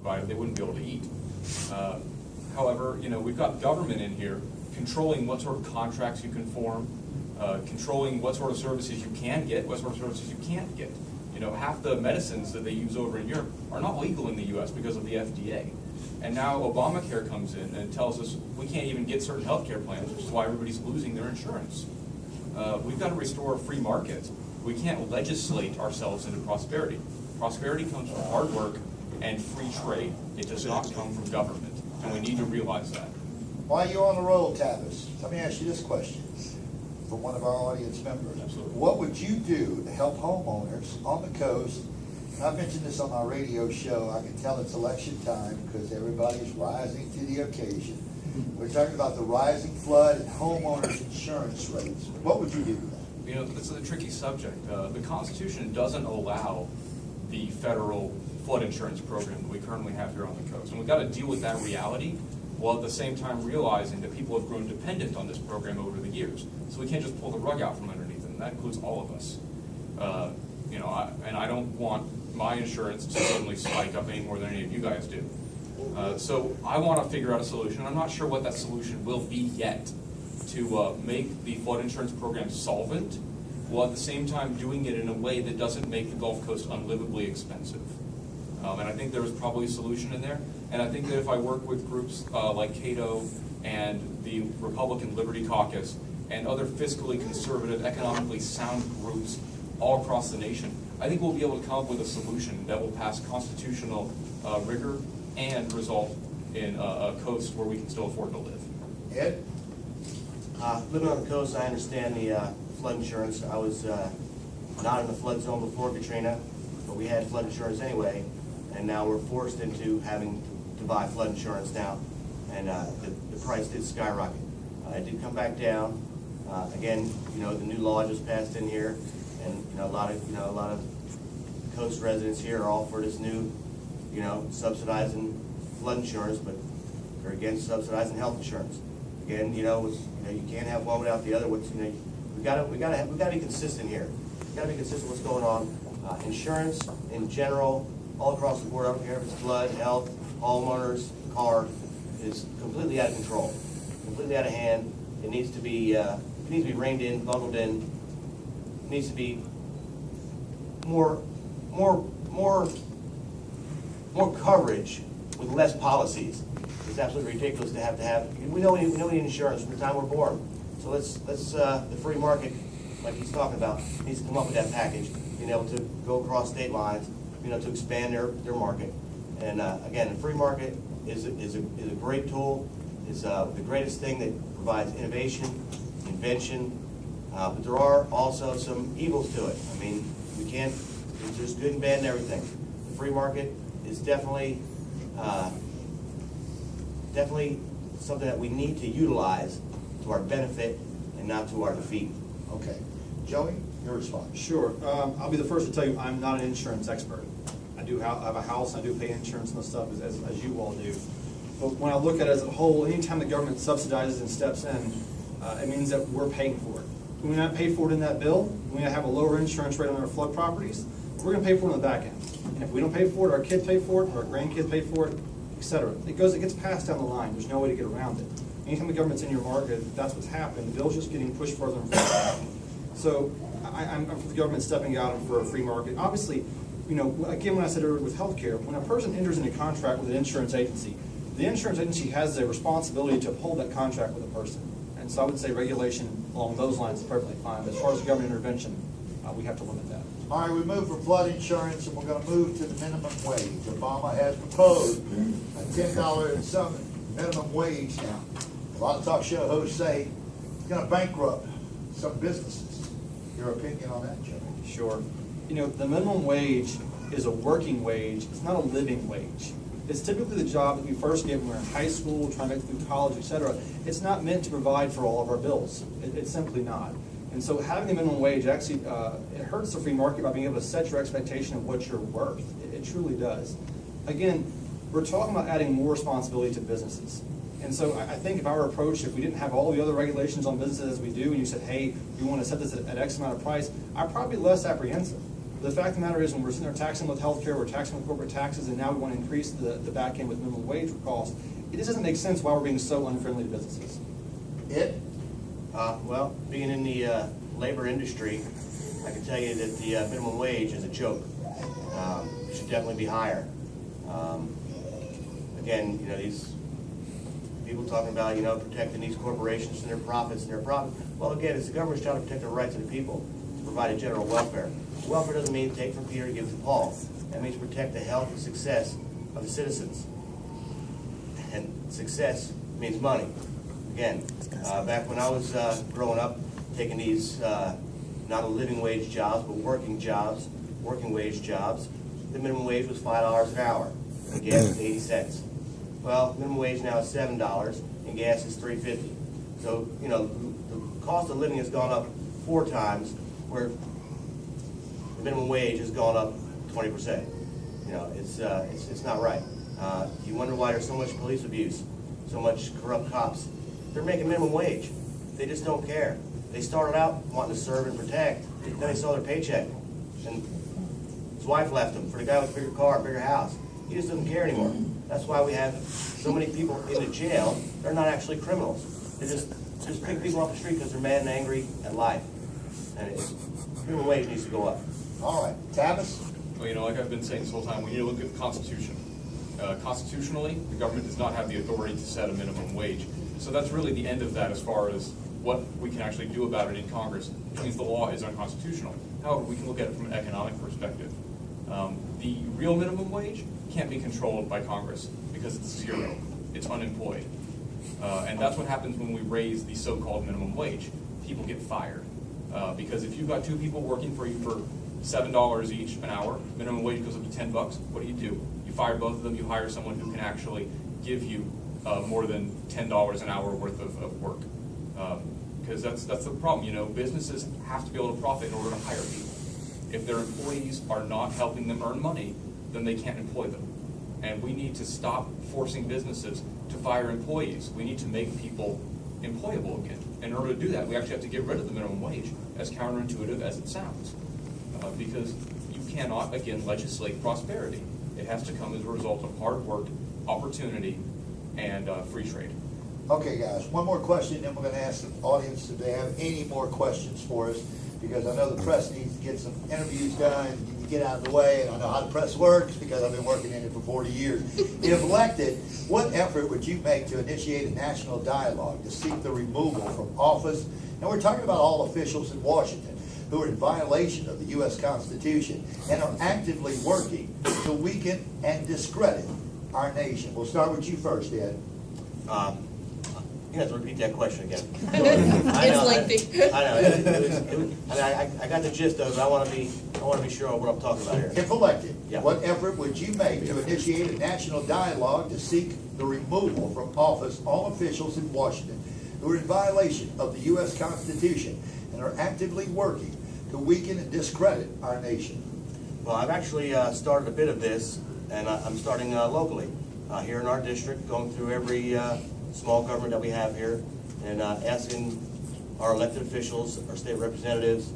provided, they wouldn't be able to eat. However, we've got government in here controlling what sort of contracts you can form, controlling what sort of services you can get, what sort of services you can't get. Half the medicines that they use over in Europe are not legal in the U.S. because of the FDA. And now Obamacare comes in and tells us we can't even get certain health care plans, which is why everybody's losing their insurance. We've got to restore a free market. We can't legislate ourselves into prosperity. Prosperity comes from hard work and free trade. It does not come from government, and we need to realize that. While you're on the roll, Tavish, let me ask you this question from one of our audience members. Absolutely. What would you do to help homeowners on the coast? And I've mentioned this on my radio show. I can tell it's election time because everybody's rising to the occasion. We're talking about the rising flood and homeowners insurance rates. What would you do to that? This is a tricky subject. The Constitution doesn't allow the federal flood insurance program that we currently have here on the coast. And we've got to deal with that reality while at the same time realizing that people have grown dependent on this program over the years. So we can't just pull the rug out from underneath them. That includes all of us. And I don't want my insurance to suddenly spike up any more than any of you guys do. So I want to figure out a solution. I'm not sure what that solution will be yet to make the flood insurance program solvent, while at the same time doing it in a way that doesn't make the Gulf Coast unlivably expensive. And I think there is probably a solution in there. And I think that if I work with groups like Cato and the Republican Liberty Caucus and other fiscally conservative, economically sound groups all across the nation, I think we'll be able to come up with a solution that will pass constitutional rigor and result in a coast where we can still afford to live. Ed? Living on the coast, I understand the flood insurance. I was not in the flood zone before Katrina, but we had flood insurance anyway, and now we're forced into having to buy flood insurance now, and the price did skyrocket. It did come back down. Again, the new law just passed in here, and a lot of coast residents here are all for this new, subsidizing flood insurance, but they're against subsidizing health insurance. Again, you can't have one without the other. We got to be consistent here. We got to be consistent with what's going on. Insurance in general, all across the board. I don't care if it's flood, health, homeowners, car, is completely out of control, completely out of hand. It needs to be reined in, bundled in. It needs to be more coverage with less policies. It's absolutely ridiculous to have. We know we need insurance from the time we're born. So let's the free market, like he's talking about, needs to come up with that package, being able to go across state lines, to expand their market. And again, the free market is a great tool. It's the greatest thing that provides innovation, invention, but there are also some evils to it. I mean, there's good and bad in everything. The free market is definitely something that we need to utilize to our benefit and not to our defeat. Okay. Joey, your response. Sure. I'll be the first to tell you I'm not an insurance expert. I do have a house, I do pay insurance and stuff as you all do. But when I look at it as a whole, anytime the government subsidizes and steps in, it means that we're paying for it. When we not pay for it in that bill, when we have a lower insurance rate on our flood properties, we're going to pay for it on the back end. And if we don't pay for it, our kids pay for it, our grandkids pay for it, etc. It gets passed down the line. There's no way to get around it. Anytime the government's in your market, that's what's happened. The bill's just getting pushed further and further. So I'm for the government stepping out and for a free market. Obviously, again, when I said earlier with healthcare, when a person enters into a contract with an insurance agency, the insurance agency has a responsibility to uphold that contract with a person. And so I would say regulation along those lines is perfectly fine. But as far as government intervention, we have to limit that. All right, we move from flood insurance, and we're going to move to the minimum wage. Obama has proposed a $10 and some minimum wage now. A lot of talk show hosts say it's going to bankrupt some businesses. Your opinion on that, Joe? Sure. The minimum wage is a working wage. It's not a living wage. It's typically the job that we first get when we're in high school, trying to make it through college, etc. It's not meant to provide for all of our bills. It's simply not. And so having a minimum wage actually, it hurts the free market by being able to set your expectation of what you're worth. It truly does. Again, we're talking about adding more responsibility to businesses. And so I think if our approach, if we didn't have all the other regulations on businesses as we do, and you said, hey, you want to set this at X amount of price, I'd probably be less apprehensive. The fact of the matter is, when we're sitting there taxing with healthcare, we're taxing with corporate taxes, and now we want to increase the back end with minimum wage costs, it just doesn't make sense why we're being so unfriendly to businesses. Well, being in the labor industry, I can tell you that the minimum wage is a joke. It should definitely be higher. Again, you know, these people talking about, you know, protecting these corporations and their profits and their profit. Well, again, it's the government's job to protect the rights of the people, to provide a general welfare. Welfare doesn't mean take from Peter to give to Paul. That means protect the health and success of the citizens. And success means money. Again, back when I was growing up, taking these not a living wage jobs, but working wage jobs, the minimum wage was $5 an hour, and gas was 80 cents. Well, minimum wage now is $7, and gas is $3.50. So, you know, the cost of living has gone up 4 times, where the minimum wage has gone up 20%. You know, it's not right. You wonder why there's so much police abuse, so much corrupt cops. They're making minimum wage. They just don't care. They started out wanting to serve and protect. Then they saw their paycheck, and his wife left him for the guy with a bigger car, a bigger house. He just doesn't care anymore. That's why we have so many people in the jail. They're not actually criminals. They just pick people off the street because they're mad and angry at life. And minimum wage needs to go up. All right, Tavish? Well, you know, like I've been saying this whole time, we need to look at the Constitution. Constitutionally, the government does not have the authority to set a minimum wage. So that's really the end of that as far as what we can actually do about it in Congress, which means the law is unconstitutional. However, we can look at it from an economic perspective. The real minimum wage can't be controlled by Congress because it's zero. It's unemployed. And that's what happens when we raise the so-called minimum wage. People get fired. Because if you've got 2 people working for you for $7 each an hour, minimum wage goes up to $10, what do? You fire both of them, you hire someone who can actually give you more than $10 an hour worth of work. Because that's the problem, you know, businesses have to be able to profit in order to hire people. If their employees are not helping them earn money, then they can't employ them. And we need to stop forcing businesses to fire employees. We need to make people employable again. In order to do that, we actually have to get rid of the minimum wage, as counterintuitive as it sounds. Because you cannot, again, legislate prosperity. It has to come as a result of hard work, opportunity, and free trade. Okay, guys, one more question, then we're going to ask the audience if they have any more questions for us, because I know the press needs to get some interviews done, and get out of the way, and I know how the press works because I've been working in it for 40 years. If elected, what effort would you make to initiate a national dialogue to seek the removal from office? And we're talking about all officials in Washington who are in violation of the U.S. Constitution and are actively working to weaken and discredit our nation. We'll start with you first, Ed. You have to repeat that question again. It's lengthy. I know. I got the gist of it. I want to be sure of what I'm talking about here. If elected, Yeah. what effort would you make to initiate a national dialogue to seek the removal from office all officials in Washington who are in violation of the U.S. Constitution and are actively working to weaken and discredit our nation? Well, I've actually started a bit of this, and I'm starting locally here in our district, going through every small government that we have here, and asking our elected officials, our state representatives,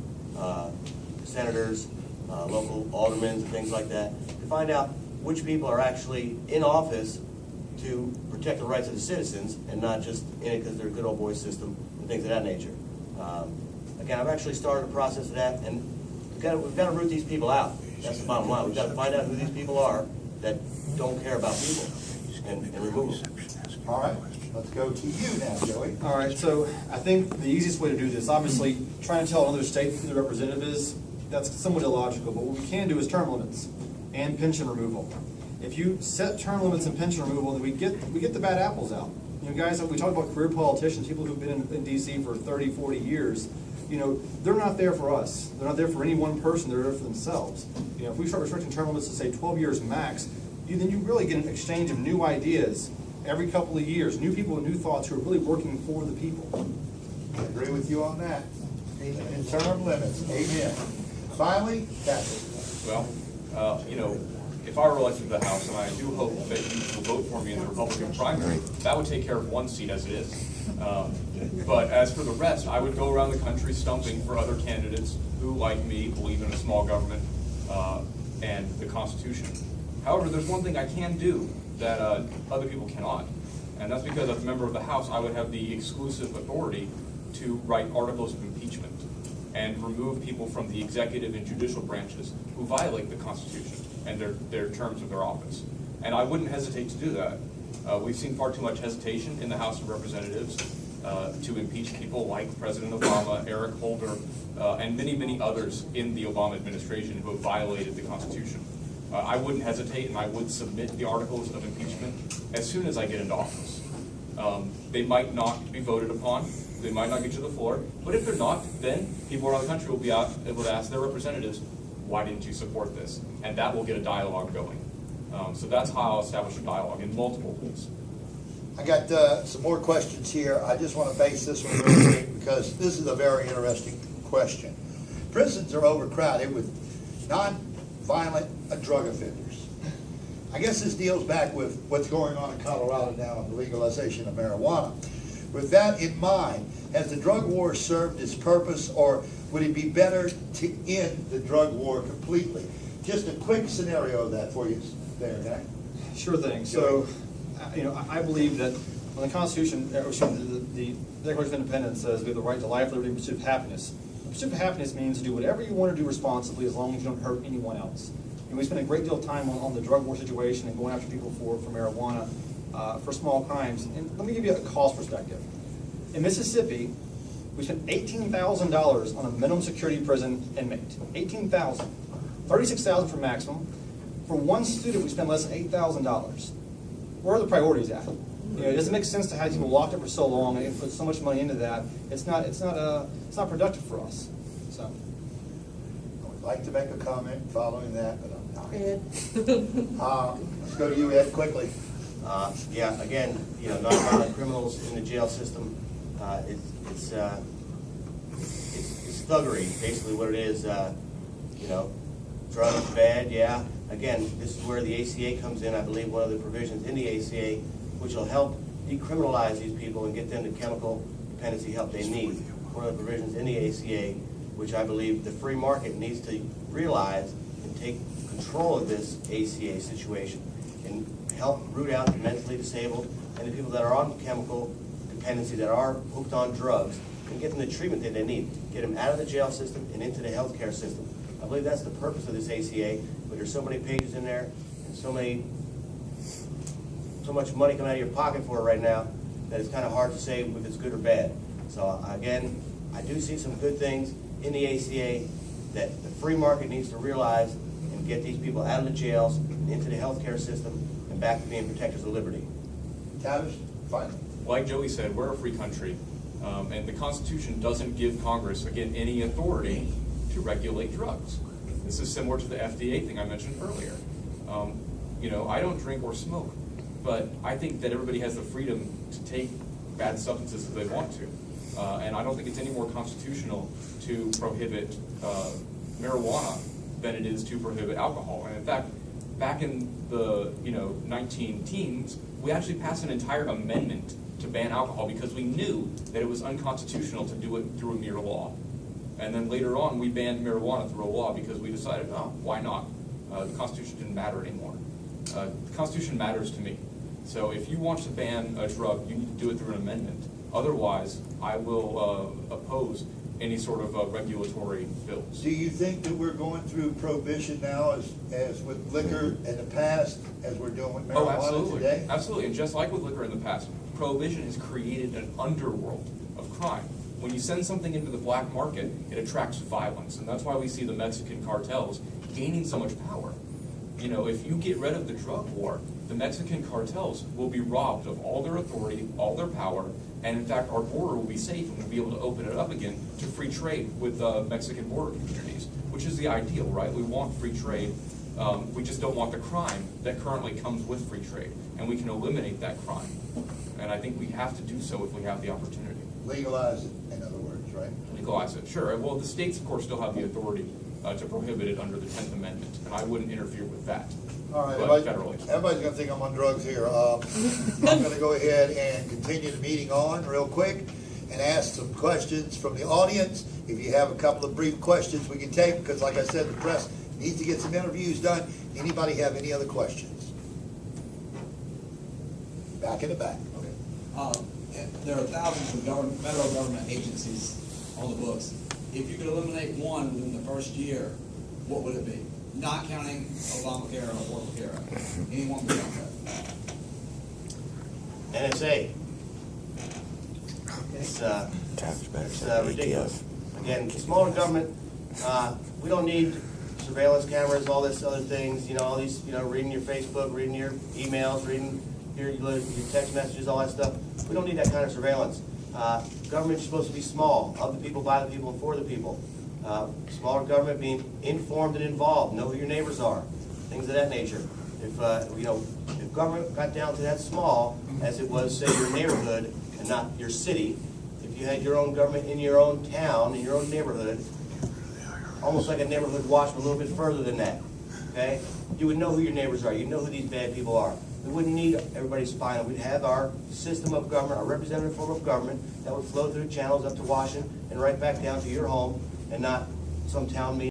senators, local aldermen, and things like that, to find out which people are actually in office to protect the rights of the citizens and not just in it because they're a good old boy system and things of that nature. Again, I've actually started a process of that, and we've got to root these people out. That's the bottom line. We've got to find out who these people are that don't care about people and remove them. All right, let's go to you now, Joey. All right, so I think the easiest way to do this, obviously, trying to tell another state who the representative is, that's somewhat illogical, but what we can do is term limits and pension removal. If you set term limits and pension removal, then we get the bad apples out. You know, guys, we talk about career politicians, people who've been in D.C. for 30, 40 years, you know, they're not there for us. They're not there for any one person, they're there for themselves. You know, if we start restricting term limits to, say, 12 years max, then you really get an exchange of new ideas every couple of years, new people with new thoughts who are really working for the people. I agree with you on that. In term limits, amen. Finally, Patrick. Well, you know, if I were elected to the House, and I do hope that you will vote for me in the Republican primary, that would take care of one seat as it is. But as for the rest, I would go around the country stumping for other candidates who, like me, believe in a small government and the Constitution. However, there's one thing I can do that other people cannot, and that's because as a member of the House, I would have the exclusive authority to write articles of impeachment and remove people from the executive and judicial branches who violate the Constitution and their terms of their office. And I wouldn't hesitate to do that. We've seen far too much hesitation in the House of Representatives to impeach people like President Obama, Eric Holder, and many, many others in the Obama administration who have violated the Constitution. I wouldn't hesitate, and I would submit the articles of impeachment as soon as I get into office. They might not be voted upon, they might not get to the floor, but if they're not, then people around the country will be able to ask their representatives, why didn't you support this? And that will get a dialogue going. So that's how I'll establish a dialogue in multiple ways. I got some more questions here. I just want to base this one real quick because this is a very interesting question. Prisons are overcrowded with non-violent drug offenders. I guess this deals back with what's going on in Colorado now with the legalization of marijuana. With that in mind, has the drug war served its purpose, or would it be better to end the drug war completely? Just a quick scenario of that for you there, okay? Sure thing. So, I believe that when the Constitution, the Declaration of Independence says we have the right to life, liberty, and pursuit of happiness. The pursuit of happiness means to do whatever you want to do responsibly as long as you don't hurt anyone else. And we spend a great deal of time on the drug war situation and going after people for marijuana, for small crimes. And let me give you a cost perspective. In Mississippi, we spent $18,000 on a minimum security prison inmate. $18,000. $36,000 for maximum. For one student, we spend less than $8,000. Where are the priorities at? It doesn't make sense to have people locked up for so long and put so much money into that. It's not productive for us. So, I would like to make a comment following that, but I'm not. Ed. Let's go to you, Ed, quickly. Yeah, again, nonviolent criminals in the jail system, it's thuggery, basically what it is. Drugs, bad, yeah. Again, this is where the ACA comes in. I believe one of the provisions in the ACA which will help decriminalize these people and get them the chemical dependency help they need. One of the provisions in the ACA, which I believe the free market needs to realize and take control of this ACA situation and help root out the mentally disabled and the people that are on chemical dependency, that are hooked on drugs, and get them the treatment that they need. Get them out of the jail system and into the healthcare system. I believe that's the purpose of this ACA, but there's so many pages in there and so much money coming out of your pocket for it right now that it's kind of hard to say if it's good or bad. So again, I do see some good things in the ACA that the free market needs to realize and get these people out of the jails and into the healthcare system and back to being protectors of liberty. Tavish, finally. Like Joey said, we're a free country, and the Constitution doesn't give Congress, again, any authority to regulate drugs. This is similar to the FDA thing I mentioned earlier. I don't drink or smoke, but I think that everybody has the freedom to take bad substances if they want to. And I don't think it's any more constitutional to prohibit marijuana than it is to prohibit alcohol. And in fact, back in the 19-teens, we actually passed an entire amendment to ban alcohol because we knew that it was unconstitutional to do it through a mere law. And then later on, we banned marijuana through a law because we decided, oh, why not? The Constitution didn't matter anymore. The Constitution matters to me. So if you want to ban a drug, you need to do it through an amendment. Otherwise, I will oppose any sort of regulatory bills. Do you think that we're going through prohibition now as with liquor in the past, as we're doing with marijuana today? Absolutely. And just like with liquor in the past, prohibition has created an underworld of crime. When you send something into the black market, it attracts violence. And that's why we see the Mexican cartels gaining so much power. If you get rid of the drug war, the Mexican cartels will be robbed of all their authority, all their power, and in fact, our border will be safe and we'll be able to open it up again to free trade with Mexican border communities, which is the ideal, right? We want free trade. We just don't want the crime that currently comes with free trade, and we can eliminate that crime. And I think we have to do so if we have the opportunity. Legalize it, in other words, right? Legalize it, sure. Well, the states, of course, still have the authority to prohibit it under the 10th Amendment, and I wouldn't interfere with that. All right, Federally. everybody's going to think I'm on drugs here. I'm going to go ahead and continue the meeting on real quick and ask some questions from the audience. If you have a couple of brief questions we can take, because like I said, the press Needs to get some interviews done. Anybody have any other questions? Back in the back. There are thousands of federal government agencies on the books. If you could eliminate one within the first year, what would it be? Not counting Obamacare or Affordable Care Act. Anyone beyond that. NSA. It's ridiculous. Again, smaller government, we don't need surveillance cameras, all this other things, all these, reading your Facebook, reading your emails, reading your text messages, all that stuff. We don't need that kind of surveillance. Government's supposed to be small, of the people, by the people, and for the people. Smaller government being informed and involved, know who your neighbors are, things of that nature. If government got down to that small, as it was, say, your neighborhood and not your city, if you had your own government in your own town, in your own neighborhood, almost like a neighborhood watch, but a little bit further than that, okay? You would know who your neighbors are. You'd know who these bad people are. We wouldn't need everybody spying. We'd have our system of government, our representative form of government that would flow through channels up to Washington and right back down to your home and not some town meeting.